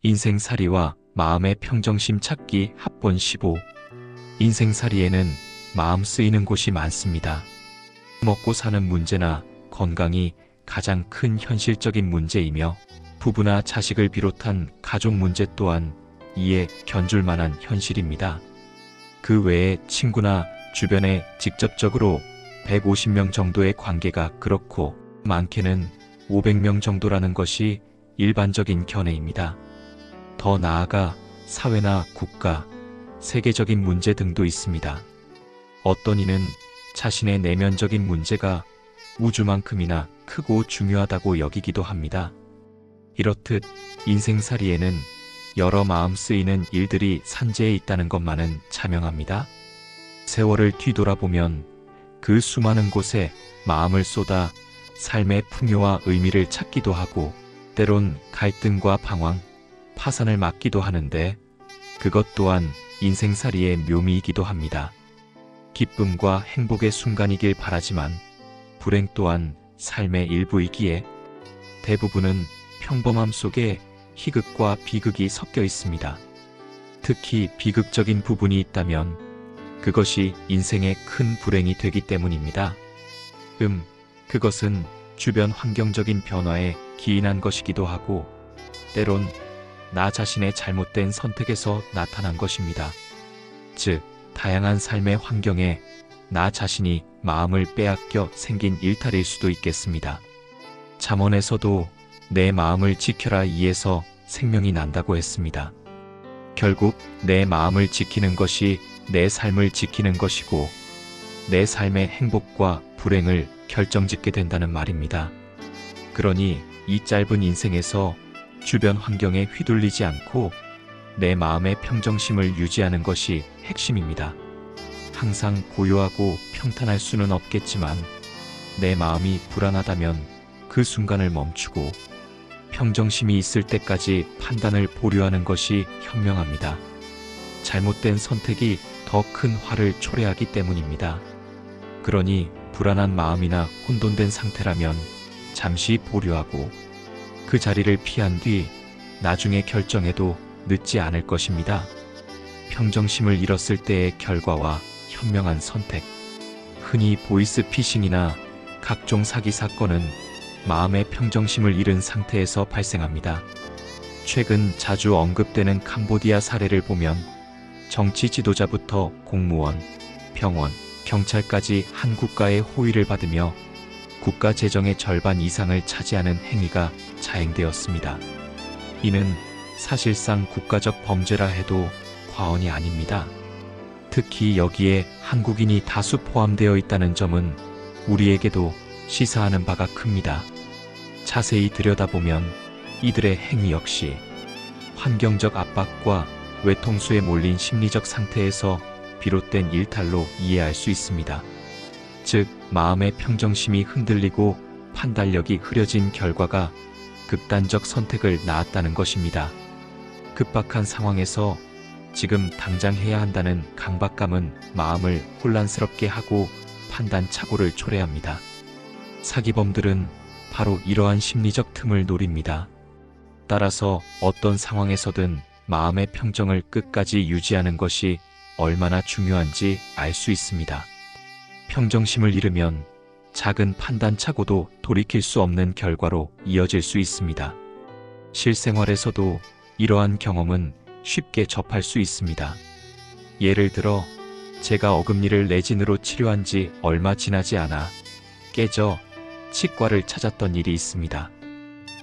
인생살이와 마음의 평정심 찾기 합본 15. 인생살이에는 마음 쓰이는 곳이 많습니다. 먹고 사는 문제나 건강이 가장 큰 현실적인 문제이며 부부나 자식을 비롯한 가족 문제 또한 이에 견줄 만한 현실입니다. 그 외에 친구나 주변에 직접적으로 150명 정도의 관계가 그렇고 많게는 500명 정도라는 것이 일반적인 견해입니다. 더 나아가 사회나 국가, 세계적인 문제 등도 있습니다. 어떤 이는 자신의 내면적인 문제가 우주만큼이나 크고 중요하다고 여기기도 합니다. 이렇듯 인생살이에는 여러 마음 쓰이는 일들이 산재해 있다는 것만은 자명합니다. 세월을 뒤돌아보면 그 수많은 곳에 마음을 쏟아 삶의 풍요와 의미를 찾기도 하고 때론 갈등과 방황, 파산을 맞기도 하는데 그것 또한 인생살이의 묘미이기도 합니다. 기쁨과 행복의 순간이길 바라지만 불행 또한 삶의 일부이기에 대부분은 평범함 속에 희극과 비극이 섞여 있습니다. 특히 비극적인 부분이 있다면 그것이 인생의 큰 불행이 되기 때문입니다. 그것은 주변 환경적인 변화에 기인한 것이기도 하고 때론 나 자신의 잘못된 선택에서 나타난 것입니다. 즉, 다양한 삶의 환경에 나 자신이 마음을 빼앗겨 생긴 일탈일 수도 있겠습니다. 잠언에서도 내 마음을 지켜라 이에서 생명이 난다고 했습니다. 결국 내 마음을 지키는 것이 내 삶을 지키는 것이고 내 삶의 행복과 불행을 결정짓게 된다는 말입니다. 그러니 이 짧은 인생에서 주변 환경에 휘둘리지 않고 내 마음의 평정심을 유지하는 것이 핵심입니다. 항상 고요하고 평탄할 수는 없겠지만 내 마음이 불안하다면 그 순간을 멈추고 평정심이 있을 때까지 판단을 보류하는 것이 현명합니다. 잘못된 선택이 더 큰 화를 초래하기 때문입니다. 그러니 불안한 마음이나 혼돈된 상태라면 잠시 보류하고 그 자리를 피한 뒤 나중에 결정해도 늦지 않을 것입니다. 평정심을 잃었을 때의 결과와 현명한 선택. 흔히 보이스피싱이나 각종 사기 사건은 마음의 평정심을 잃은 상태에서 발생합니다. 최근 자주 언급되는 캄보디아 사례를 보면 정치 지도자부터 공무원, 병원, 경찰까지 한 국가의 호의를 받으며 국가 재정의 절반 이상을 차지하는 행위가 자행되었습니다. 이는 사실상 국가적 범죄라 해도 과언이 아닙니다. 특히 여기에 한국인이 다수 포함되어 있다는 점은 우리에게도 시사하는 바가 큽니다. 자세히 들여다보면 이들의 행위 역시 환경적 압박과 외통수에 몰린 심리적 상태에서 비롯된 일탈로 이해할 수 있습니다. 즉, 마음의 평정심이 흔들리고 판단력이 흐려진 결과가 극단적 선택을 낳았다는 것입니다. 급박한 상황에서 지금 당장 해야 한다는 강박감은 마음을 혼란스럽게 하고 판단 착오를 초래합니다. 사기범들은 바로 이러한 심리적 틈을 노립니다. 따라서 어떤 상황에서든 마음의 평정을 끝까지 유지하는 것이 얼마나 중요한지 알 수 있습니다. 평정심을 잃으면 작은 판단착오도 돌이킬 수 없는 결과로 이어질 수 있습니다. 실생활에서도 이러한 경험은 쉽게 접할 수 있습니다. 예를 들어 제가 어금니를 레진으로 치료한 지 얼마 지나지 않아 깨져 치과를 찾았던 일이 있습니다.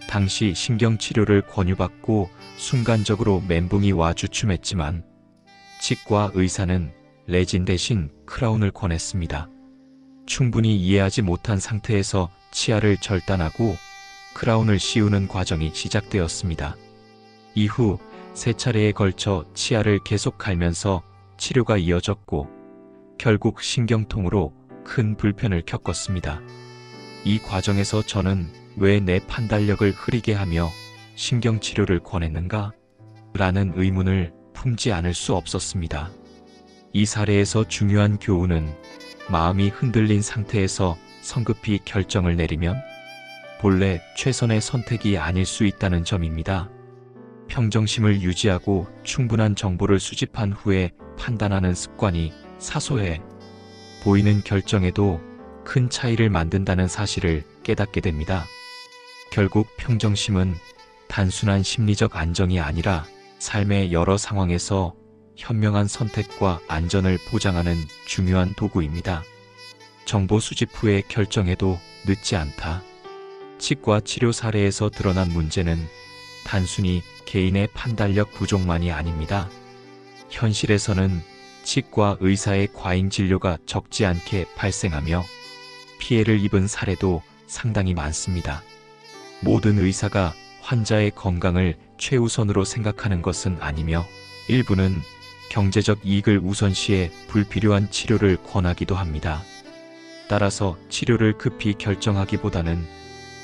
당시 신경치료를 권유받고 순간적으로 멘붕이 와 주춤했지만 치과 의사는 레진 대신 크라운을 권했습니다. 충분히 이해하지 못한 상태에서 치아를 절단하고 크라운을 씌우는 과정이 시작되었습니다. 이후 3차례에 걸쳐 치아를 계속 갈면서 치료가 이어졌고 결국 신경통으로 큰 불편을 겪었습니다. 이 과정에서 저는 왜 내 판단력을 흐리게 하며 신경치료를 권했는가? 라는 의문을 품지 않을 수 없었습니다. 이 사례에서 중요한 교훈은 마음이 흔들린 상태에서 성급히 결정을 내리면 본래 최선의 선택이 아닐 수 있다는 점입니다. 평정심을 유지하고 충분한 정보를 수집한 후에 판단하는 습관이 사소해 보이는 결정에도 큰 차이를 만든다는 사실을 깨닫게 됩니다. 결국 평정심은 단순한 심리적 안정이 아니라 삶의 여러 상황에서 현명한 선택과 안전을 보장하는 중요한 도구입니다. 정보 수집 후에 결정해도 늦지 않다. 치과 치료 사례에서 드러난 문제는 단순히 개인의 판단력 부족만이 아닙니다. 현실에서는 치과 의사의 과잉 진료가 적지 않게 발생하며 피해를 입은 사례도 상당히 많습니다. 모든 의사가 환자의 건강을 최우선으로 생각하는 것은 아니며 일부는 경제적 이익을 우선시해 불필요한 치료를 권하기도 합니다. 따라서 치료를 급히 결정하기보다는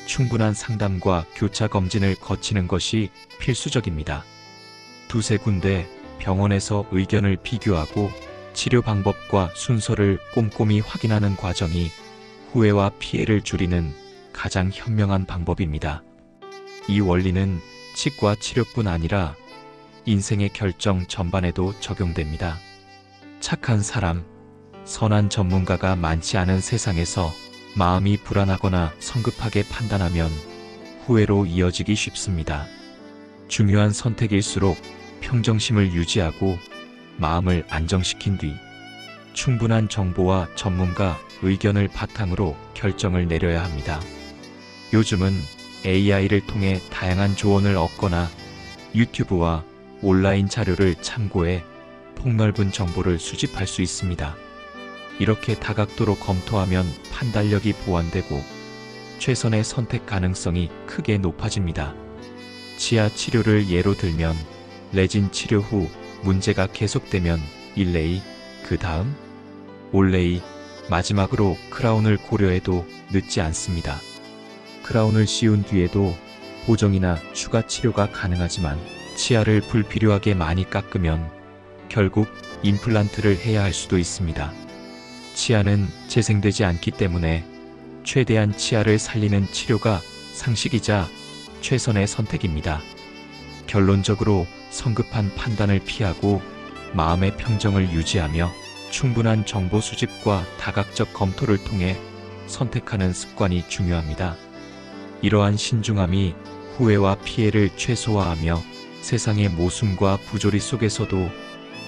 충분한 상담과 교차 검진을 거치는 것이 필수적입니다. 두세 군데 병원에서 의견을 비교하고 치료 방법과 순서를 꼼꼼히 확인하는 과정이 후회와 피해를 줄이는 가장 현명한 방법입니다. 이 원리는 치과 치료뿐 아니라 인생의 결정 전반에도 적용됩니다. 착한 사람, 선한 전문가가 많지 않은 세상에서 마음이 불안하거나 성급하게 판단하면 후회로 이어지기 쉽습니다. 중요한 선택일수록 평정심을 유지하고 마음을 안정시킨 뒤 충분한 정보와 전문가 의견을 바탕으로 결정을 내려야 합니다. 요즘은 AI를 통해 다양한 조언을 얻거나 유튜브와 온라인 자료를 참고해 폭넓은 정보를 수집할 수 있습니다. 이렇게 다각도로 검토하면 판단력이 보완되고 최선의 선택 가능성이 크게 높아집니다. 치아 치료를 예로 들면 레진 치료 후 문제가 계속되면 1레이, 그 다음 올레이, 마지막으로 크라운을 고려해도 늦지 않습니다. 크라운을 씌운 뒤에도 보정이나 추가 치료가 가능하지만 치아를 불필요하게 많이 깎으면 결국 임플란트를 해야 할 수도 있습니다. 치아는 재생되지 않기 때문에 최대한 치아를 살리는 치료가 상식이자 최선의 선택입니다. 결론적으로 성급한 판단을 피하고 마음의 평정을 유지하며 충분한 정보 수집과 다각적 검토를 통해 선택하는 습관이 중요합니다. 이러한 신중함이 후회와 피해를 최소화하며 세상의 모순과 부조리 속에서도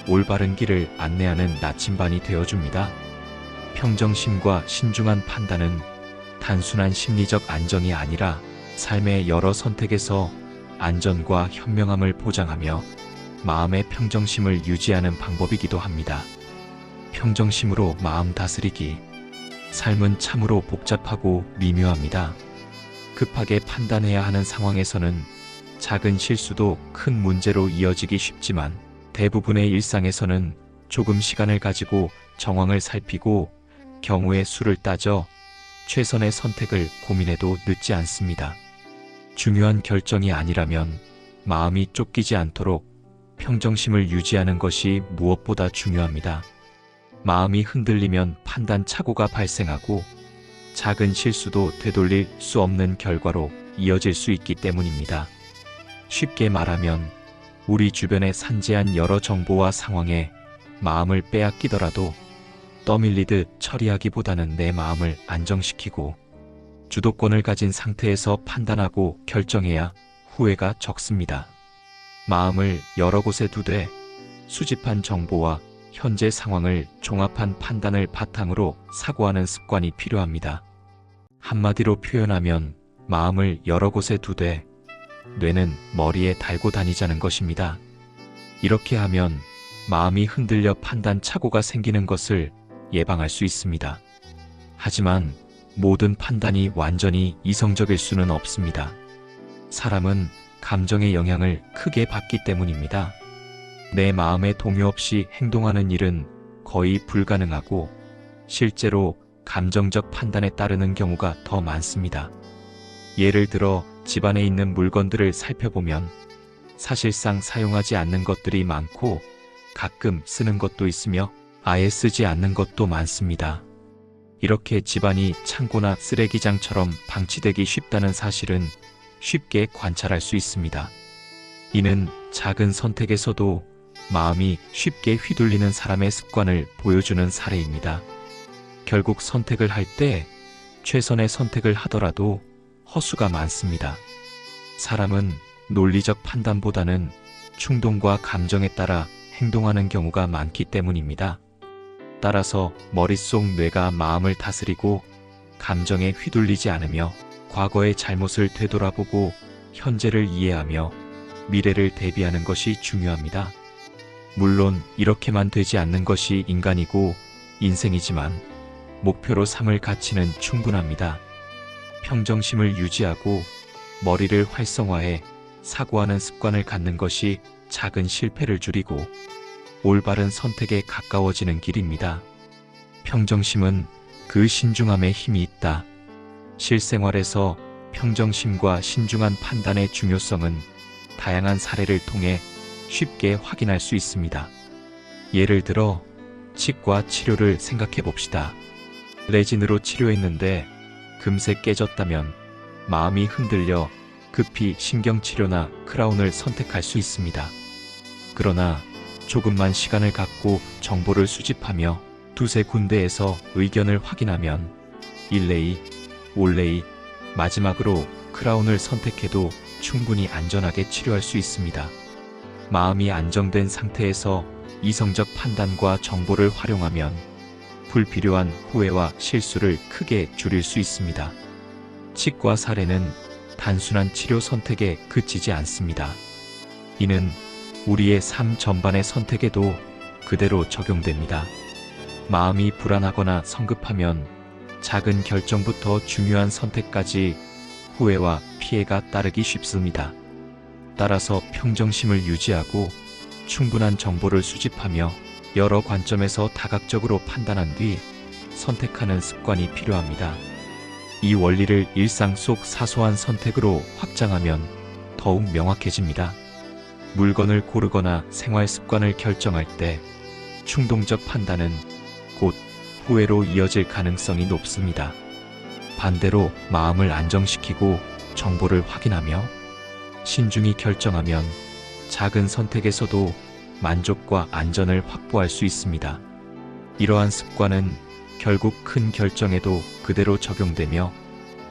올바른 길을 안내하는 나침반이 되어줍니다. 평정심과 신중한 판단은 단순한 심리적 안정이 아니라 삶의 여러 선택에서 안전과 현명함을 보장하며 마음의 평정심을 유지하는 방법이기도 합니다. 평정심으로 마음 다스리기. 삶은 참으로 복잡하고 미묘합니다. 급하게 판단해야 하는 상황에서는 작은 실수도 큰 문제로 이어지기 쉽지만 대부분의 일상에서는 조금 시간을 가지고 정황을 살피고 경우의 수를 따져 최선의 선택을 고민해도 늦지 않습니다. 중요한 결정이 아니라면 마음이 쫓기지 않도록 평정심을 유지하는 것이 무엇보다 중요합니다. 마음이 흔들리면 판단 착오가 발생하고 작은 실수도 되돌릴 수 없는 결과로 이어질 수 있기 때문입니다. 쉽게 말하면 우리 주변에 산재한 여러 정보와 상황에 마음을 빼앗기더라도 떠밀리듯 처리하기보다는 내 마음을 안정시키고 주도권을 가진 상태에서 판단하고 결정해야 후회가 적습니다. 마음을 여러 곳에 두되 수집한 정보와 현재 상황을 종합한 판단을 바탕으로 사고하는 습관이 필요합니다. 한마디로 표현하면 마음을 여러 곳에 두되 뇌는 머리에 달고 다니자는 것입니다. 이렇게 하면 마음이 흔들려 판단 착오가 생기는 것을 예방할 수 있습니다. 하지만 모든 판단이 완전히 이성적일 수는 없습니다. 사람은 감정의 영향을 크게 받기 때문입니다. 내 마음에 동요 없이 행동하는 일은 거의 불가능하고 실제로 감정적 판단에 따르는 경우가 더 많습니다. 예를 들어 집안에 있는 물건들을 살펴보면 사실상 사용하지 않는 것들이 많고 가끔 쓰는 것도 있으며 아예 쓰지 않는 것도 많습니다. 이렇게 집안이 창고나 쓰레기장처럼 방치되기 쉽다는 사실은 쉽게 관찰할 수 있습니다. 이는 작은 선택에서도 마음이 쉽게 휘둘리는 사람의 습관을 보여주는 사례입니다. 결국 선택을 할 때 최선의 선택을 하더라도 허수가 많습니다. 사람은 논리적 판단보다는 충동과 감정에 따라 행동하는 경우가 많기 때문입니다. 따라서 머릿속 뇌가 마음을 다스리고 감정에 휘둘리지 않으며 과거의 잘못을 되돌아보고 현재를 이해하며 미래를 대비하는 것이 중요합니다. 물론 이렇게만 되지 않는 것이 인간이고 인생이지만 목표로 삼을 가치는 충분합니다. 평정심을 유지하고 머리를 활성화해 사고하는 습관을 갖는 것이 작은 실패를 줄이고 올바른 선택에 가까워지는 길입니다. 평정심은 그 신중함에 힘이 있다. 실생활에서 평정심과 신중한 판단의 중요성은 다양한 사례를 통해 쉽게 확인할 수 있습니다. 예를 들어 치과 치료를 생각해 봅시다. 레진으로 치료했는데 금세 깨졌다면 마음이 흔들려 급히 신경치료나 크라운을 선택할 수 있습니다. 그러나 조금만 시간을 갖고 정보를 수집하며 두세 군데에서 의견을 확인하면 1레이, 5레이, 마지막으로 크라운을 선택해도 충분히 안전하게 치료할 수 있습니다. 마음이 안정된 상태에서 이성적 판단과 정보를 활용하면 불필요한 후회와 실수를 크게 줄일 수 있습니다. 치과 사례는 단순한 치료 선택에 그치지 않습니다. 이는 우리의 삶 전반의 선택에도 그대로 적용됩니다. 마음이 불안하거나 성급하면 작은 결정부터 중요한 선택까지 후회와 피해가 따르기 쉽습니다. 따라서 평정심을 유지하고 충분한 정보를 수집하며 여러 관점에서 다각적으로 판단한 뒤 선택하는 습관이 필요합니다. 이 원리를 일상 속 사소한 선택으로 확장하면 더욱 명확해집니다. 물건을 고르거나 생활 습관을 결정할 때 충동적 판단은 곧 후회로 이어질 가능성이 높습니다. 반대로 마음을 안정시키고 정보를 확인하며 신중히 결정하면 작은 선택에서도 만족과 안전을 확보할 수 있습니다. 이러한 습관은 결국 큰 결정에도 그대로 적용되며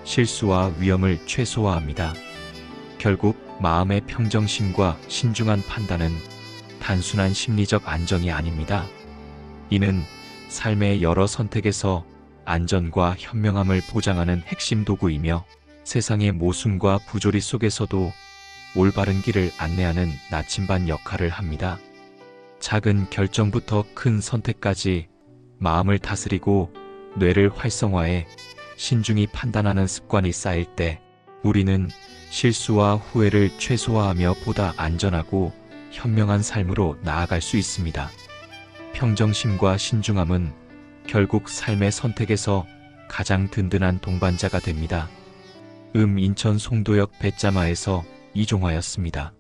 실수와 위험을 최소화합니다. 결국 마음의 평정심과 신중한 판단은 단순한 심리적 안정이 아닙니다. 이는 삶의 여러 선택에서 안전과 현명함을 보장하는 핵심 도구이며 세상의 모순과 부조리 속에서도 올바른 길을 안내하는 나침반 역할을 합니다. 작은 결정부터 큰 선택까지 마음을 다스리고 뇌를 활성화해 신중히 판단하는 습관이 쌓일 때 우리는 실수와 후회를 최소화하며 보다 안전하고 현명한 삶으로 나아갈 수 있습니다. 평정심과 신중함은 결국 삶의 선택에서 가장 든든한 동반자가 됩니다. 인천 송도역 배짜마에서 이종화였습니다.